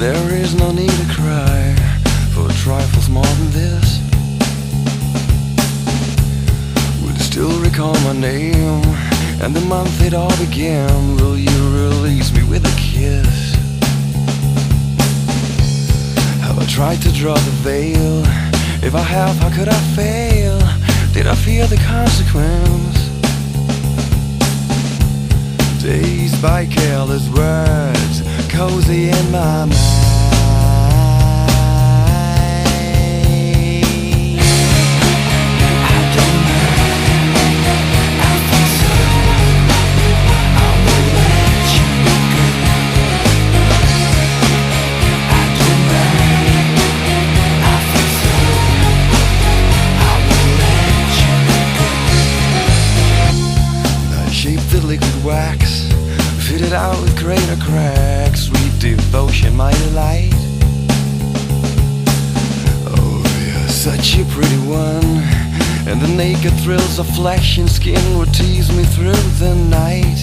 There is no need to cry for trifles more than this. Would still recall my name and the month it all began. Will you release me with a kiss? Have I tried to draw the veil? If I have, how could I fail? Did I fear the consequence? Dazed by careless words, cozy in my mind. I don't mind, I think so. I will let you go. I don't mind, I think so. I will let you go. I shaped the liquid wax, fitted out with greater cracks. Sweet devotion, my delight. Oh, you're such a pretty one, and the naked thrills of flesh and skin would tease me through the night.